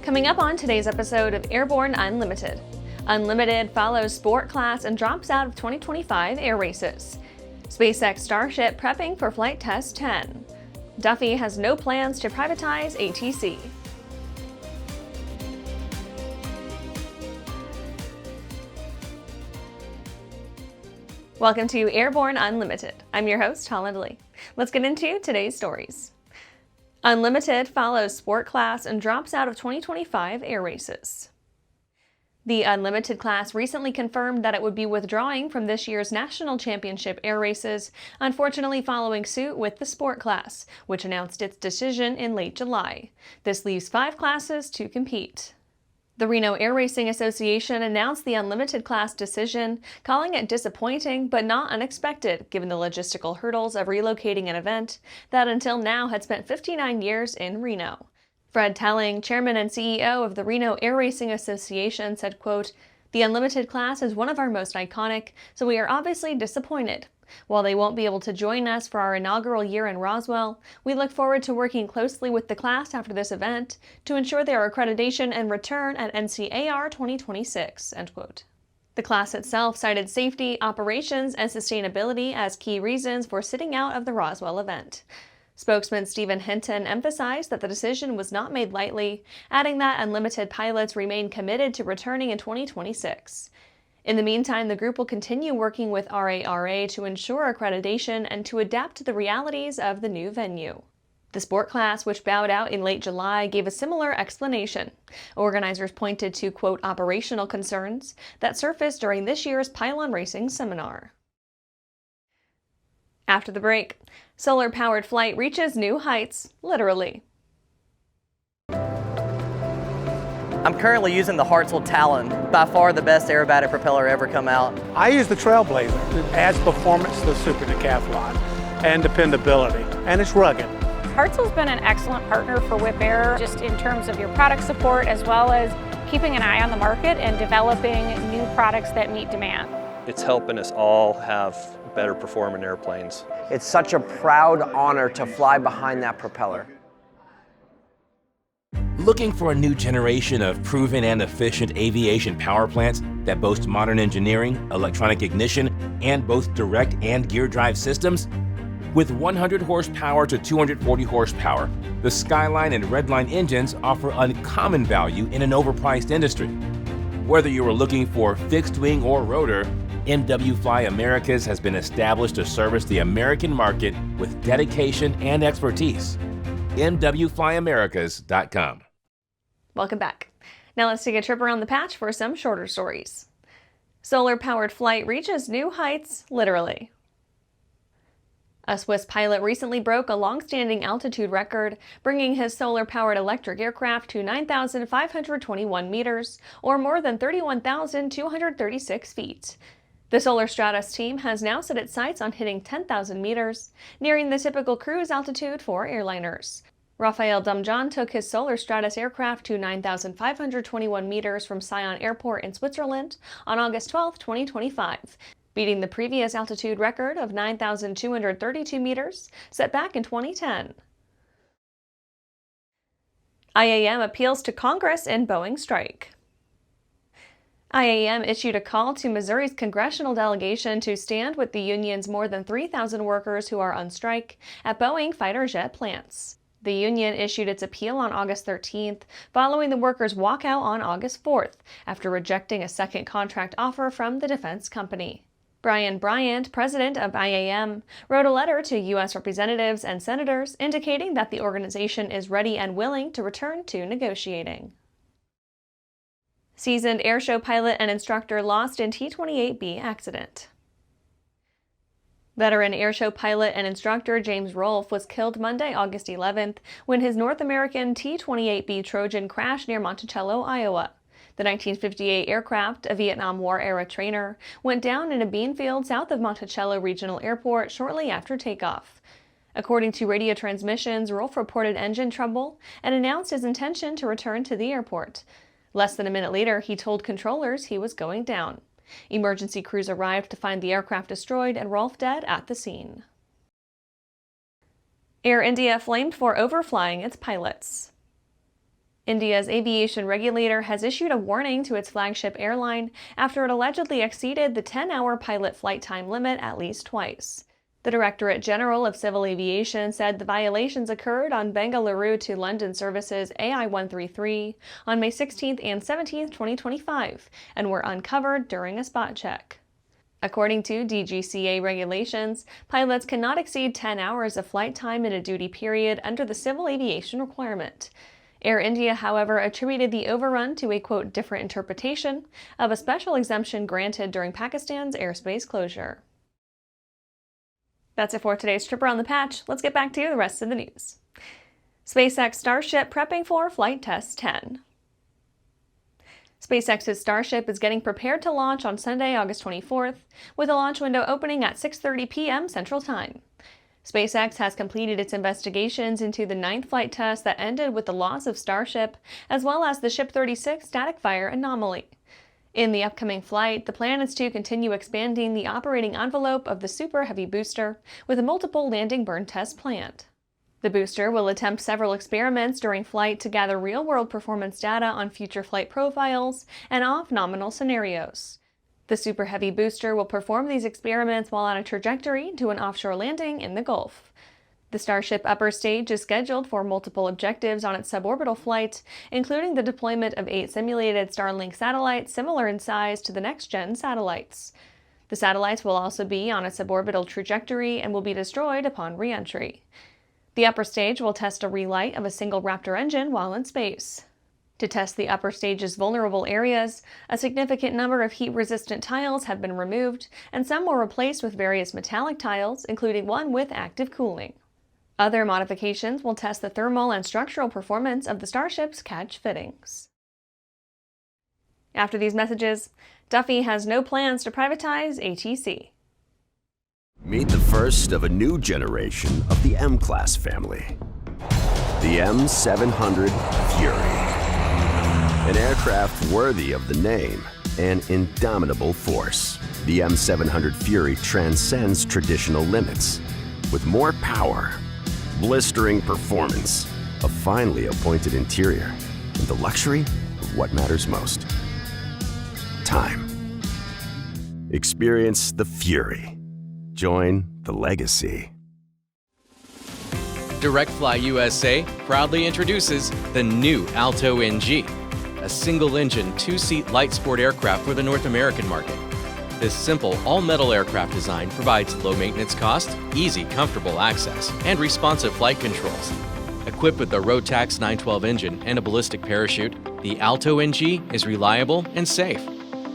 Coming up on today's episode of Airborne-Unlimited. Unlimited follows sport class and drops out of 2025 air races. SpaceX Starship prepping for Flight Test 10. Duffy has no plans to privatize ATC. Welcome to Airborne Unlimited. I'm your host, Holland Lee. Let's get into today's stories. Unlimited follows sport class and drops out of 2025 air races. The Unlimited class recently confirmed that it would be withdrawing from this year's National Championship air races, unfortunately following suit with the Sport class, which announced its decision in late July. This leaves 5 classes to compete. The Reno Air Racing Association announced the Unlimited class decision, calling it disappointing but not unexpected given the logistical hurdles of relocating an event that until now had spent 59 years in Reno. Fred Telling, chairman and CEO of the Reno Air Racing Association, said, quote, "The Unlimited class is one of our most iconic, so we are obviously disappointed. While they won't be able to join us for our inaugural year in Roswell, we look forward to working closely with the class after this event to ensure their accreditation and return at NCAR 2026, end quote. The class itself cited safety, operations, and sustainability as key reasons for sitting out of the Roswell event. Spokesman Stephen Hinton emphasized that the decision was not made lightly, adding that Unlimited pilots remain committed to returning in 2026. In the meantime, the group will continue working with RARA to ensure accreditation and to adapt to the realities of the new venue. The sport class, which bowed out in late July, gave a similar explanation. Organizers pointed to, quote, operational concerns that surfaced during this year's pylon racing seminar. After the break, solar-powered flight reaches new heights, literally. I'm currently using the Hartzel Talon, by far the best aerobatic propeller ever come out. I use the Trailblazer. It adds performance to the Super Decathlon and dependability, and it's rugged. Hartzel's been an excellent partner for Whip Air, just in terms of your product support as well as keeping an eye on the market and developing new products that meet demand. It's helping us all have better performing airplanes. It's such a proud honor to fly behind that propeller. Looking for a new generation of proven and efficient aviation power plants that boast modern engineering, electronic ignition, and both direct and gear drive systems? With 100 horsepower to 240 horsepower, the Skyline and Redline engines offer uncommon value in an overpriced industry. Whether you are looking for fixed wing or rotor, MW Fly Americas has been established to service the American market with dedication and expertise. MWFlyAmericas.com. Welcome back. Now let's take a trip around the patch for some shorter stories. Solar-powered flight reaches new heights, literally. A Swiss pilot recently broke a long-standing altitude record, bringing his solar-powered electric aircraft to 9,521 meters, or more than 31,236 feet. The Solar Stratus team has now set its sights on hitting 10,000 meters, nearing the typical cruise altitude for airliners. Raphael Dumjan took his Solar Stratus aircraft to 9,521 meters from Sion Airport in Switzerland on August 12, 2025, beating the previous altitude record of 9,232 meters set back in 2010. IAM appeals to Congress in Boeing strike. IAM issued a call to Missouri's congressional delegation to stand with the union's more than 3,000 workers who are on strike at Boeing fighter jet plants. The union issued its appeal on August 13th, following the workers' walkout on August 4th, after rejecting a second contract offer from the defense company. Brian Bryant, president of IAM, wrote a letter to U.S. representatives and senators indicating that the organization is ready and willing to return to negotiating. Seasoned airshow pilot and instructor lost in T-28B accident. Veteran airshow pilot and instructor James Rolfe was killed Monday, August 11th, when his North American T-28B Trojan crashed near Monticello, Iowa. The 1958 aircraft, a Vietnam War-era trainer, went down in a bean field south of Monticello Regional Airport shortly after takeoff. According to radio transmissions, Rolfe reported engine trouble and announced his intention to return to the airport. Less than a minute later, he told controllers he was going down. Emergency crews arrived to find the aircraft destroyed and Rolfe dead at the scene. Air India flamed for overflying its pilots. India's aviation regulator has issued a warning to its flagship airline after it allegedly exceeded the 10-hour pilot flight time limit at least twice. The Directorate General of Civil Aviation said the violations occurred on Bengaluru to London services AI-133 on May 16 and 17, 2025, and were uncovered during a spot check. According to DGCA regulations, pilots cannot exceed 10 hours of flight time in a duty period under the civil aviation requirement. Air India, however, attributed the overrun to a, quote, different interpretation of a special exemption granted during Pakistan's airspace closure. That's it for today's Trip Around the Patch. Let's get back to the rest of the news. SpaceX Starship prepping for Flight Test 10. SpaceX's Starship is getting prepared to launch on Sunday, August 24th, with a launch window opening at 6:30 p.m. Central Time. SpaceX has completed its investigations into the 9th flight test that ended with the loss of Starship, as well as the Ship 36 static fire anomaly. In the upcoming flight, the plan is to continue expanding the operating envelope of the Super Heavy booster, with a multiple landing burn test planned. The booster will attempt several experiments during flight to gather real-world performance data on future flight profiles and off-nominal scenarios. The Super Heavy booster will perform these experiments while on a trajectory to an offshore landing in the Gulf. The Starship upper stage is scheduled for multiple objectives on its suborbital flight, including the deployment of 8 simulated Starlink satellites similar in size to the next-gen satellites. The satellites will also be on a suborbital trajectory and will be destroyed upon re-entry. The upper stage will test a relight of a single Raptor engine while in space. To test the upper stage's vulnerable areas, a significant number of heat-resistant tiles have been removed, and some were replaced with various metallic tiles, including one with active cooling. Other modifications will test the thermal and structural performance of the Starship's catch fittings. After these messages, Duffy has no plans to privatize ATC. Meet the first of a new generation of the M-Class family. The M700 Fury. An aircraft worthy of the name, an indomitable force. The M700 Fury transcends traditional limits. With more power, blistering performance, a finely appointed interior, and the luxury of what matters most. Time. Experience the Fury. Join the legacy. DirectFly USA proudly introduces the new Alto NG, a single-engine, 2-seat light sport aircraft for the North American market. This simple, all-metal aircraft design provides low maintenance cost, easy, comfortable access, and responsive flight controls. Equipped with a Rotax 912 engine and a ballistic parachute, the Alto NG is reliable and safe.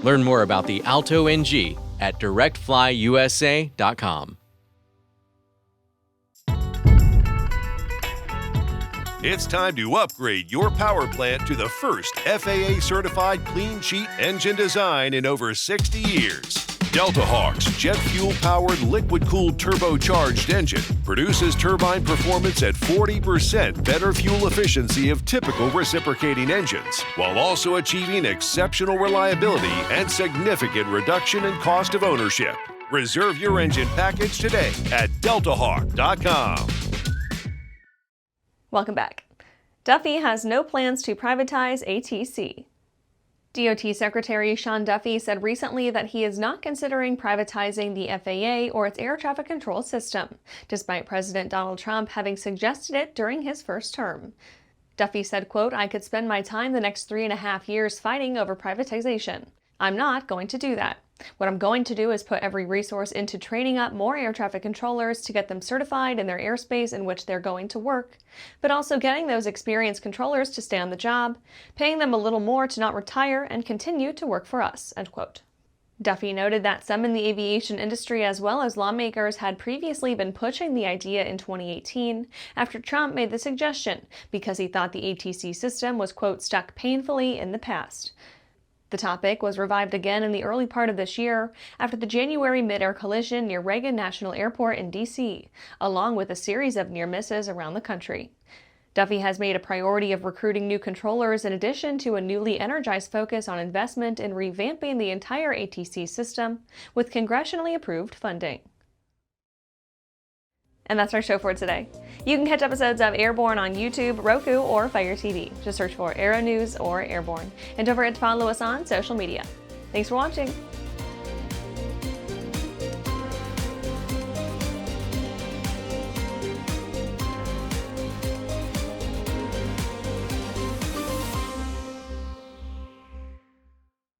Learn more about the Alto NG at directflyusa.com. It's time to upgrade your power plant to the first FAA-certified clean sheet engine design in over 60 years. Delta Hawk's jet fuel-powered liquid-cooled turbocharged engine produces turbine performance at 40% better fuel efficiency of typical reciprocating engines, while also achieving exceptional reliability and significant reduction in cost of ownership. Reserve your engine package today at deltahawk.com. Welcome back. Duffy has no plans to privatize ATC. DOT Secretary Sean Duffy said recently that he is not considering privatizing the FAA or its air traffic control system, despite President Donald Trump having suggested it during his first term. Duffy said, quote, "I could spend my time the next 3.5 years fighting over privatization. I'm not going to do that. What I'm going to do is put every resource into training up more air traffic controllers to get them certified in their airspace in which they're going to work, but also getting those experienced controllers to stay on the job, paying them a little more to not retire and continue to work for us," end quote. Duffy noted that some in the aviation industry as well as lawmakers had previously been pushing the idea in 2018 after Trump made the suggestion because he thought the ATC system was, quote, "stuck painfully in the past." The topic was revived again in the early part of this year after the January mid-air collision near Reagan National Airport in D.C., along with a series of near misses around the country. Duffy has made a priority of recruiting new controllers in addition to a newly energized focus on investment in revamping the entire ATC system with congressionally approved funding. And that's our show for today. You can catch episodes of Airborne on YouTube, Roku, or Fire TV. Just search for Aero-News or Airborne. And don't forget to follow us on social media. Thanks for watching.